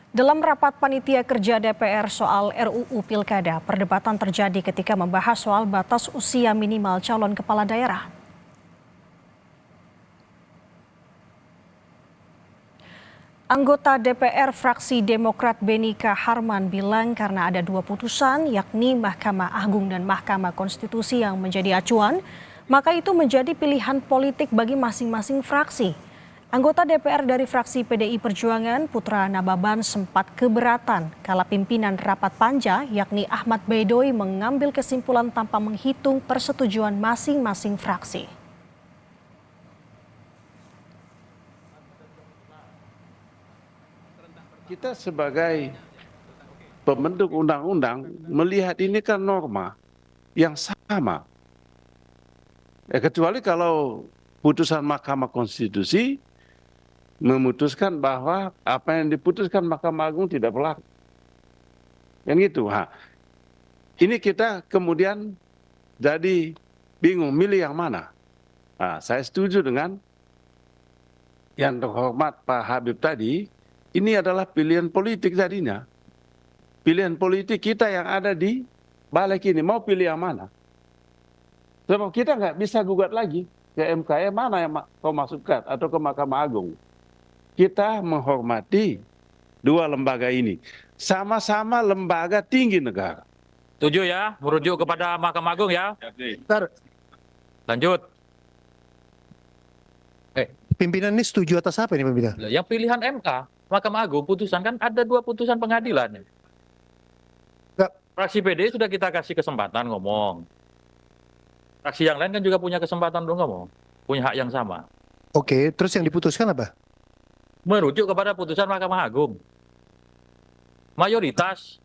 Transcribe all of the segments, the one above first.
Dalam rapat panitia kerja DPR soal RUU Pilkada, perdebatan terjadi ketika membahas soal batas usia minimal calon kepala daerah. Anggota DPR fraksi Demokrat Benika Harman bilang karena ada dua putusan yakni Mahkamah Agung dan Mahkamah Konstitusi yang menjadi acuan, maka itu menjadi pilihan politik bagi masing-masing fraksi. Anggota DPR dari fraksi PDI Perjuangan Putra Nababan sempat keberatan kala pimpinan rapat panja yakni Ahmad Baidoy mengambil kesimpulan tanpa menghitung persetujuan masing-masing fraksi. Kita sebagai pembentuk undang-undang melihat ini kan norma yang sama. Kecuali kalau putusan Mahkamah Konstitusi memutuskan bahwa apa yang diputuskan Mahkamah Agung tidak berlaku. Yang gitu. Ini kita kemudian jadi bingung milih yang mana. Saya setuju dengan yang terhormat Pak Habib tadi. Ini adalah pilihan politik tadinya. Pilihan politik kita yang ada di balik ini. Mau pilih yang mana? Sebab kita nggak bisa gugat lagi ke MK, mana yang kau masukkan atau ke Mahkamah Agung. Kita menghormati dua lembaga ini. Sama-sama lembaga tinggi negara. Setuju ya, merujuk kepada Mahkamah Agung ya. Lanjut. Pimpinan ini setuju atas apa ini pimpinan? Yang pilihan MK, Mahkamah Agung putusan kan ada dua putusan pengadilan. Fraksi PD sudah kita kasih kesempatan ngomong. Fraksi yang lain kan juga punya kesempatan untuk ngomong, punya hak yang sama. Oke, terus yang diputuskan apa? Merujuk kepada putusan Mahkamah Agung. Mayoritas.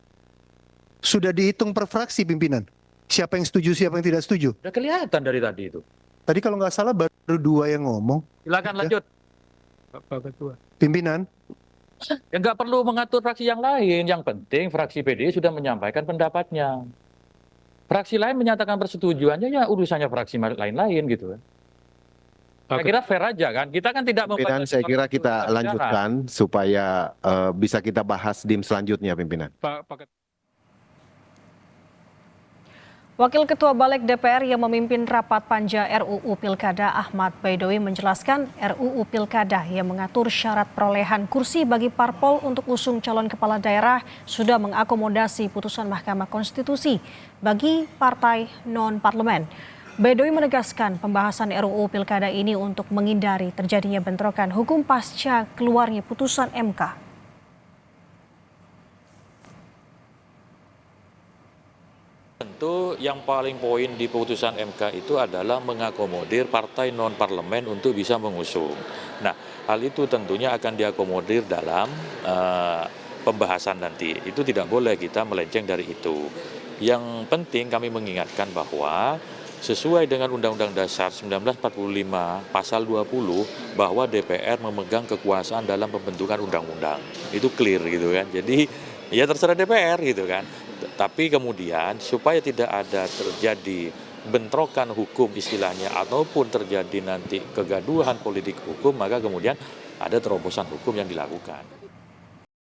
Sudah dihitung per fraksi pimpinan? Siapa yang setuju, siapa yang tidak setuju? Udah kelihatan dari tadi itu. Tadi kalau nggak salah baru dua yang ngomong. Silakan lanjut. Pak Ketua. Pimpinan. Ya nggak perlu mengatur fraksi yang lain. Yang penting fraksi PDI sudah menyampaikan pendapatnya. Fraksi lain menyatakan persetujuannya, ya urusannya fraksi lain-lain gitu kan. Saya kira fair aja kan. Kita kan tidak Pimpinan, saya kira kita lanjutkan supaya bisa kita bahas di selanjutnya, pimpinan. Wakil Ketua Balik DPR yang memimpin rapat panja RUU Pilkada Ahmad Baidoy menjelaskan RUU Pilkada yang mengatur syarat perolehan kursi bagi parpol untuk usung calon kepala daerah sudah mengakomodasi putusan Mahkamah Konstitusi bagi partai non-parlemen. Baidoy menegaskan pembahasan RUU Pilkada ini untuk menghindari terjadinya bentrokan hukum pasca keluarnya putusan MK. Tentu yang paling poin di putusan MK itu adalah mengakomodir partai non-parlemen untuk bisa mengusung. Nah, hal itu tentunya akan diakomodir dalam pembahasan nanti. Itu tidak boleh kita melenceng dari itu. Yang penting kami mengingatkan bahwa sesuai dengan Undang-Undang Dasar 1945 Pasal 20 bahwa DPR memegang kekuasaan dalam pembentukan undang-undang. Itu clear gitu kan. Jadi ya terserah DPR gitu kan. Tapi kemudian supaya tidak ada terjadi bentrokan hukum istilahnya ataupun terjadi nanti kegaduhan politik hukum, maka kemudian ada terobosan hukum yang dilakukan.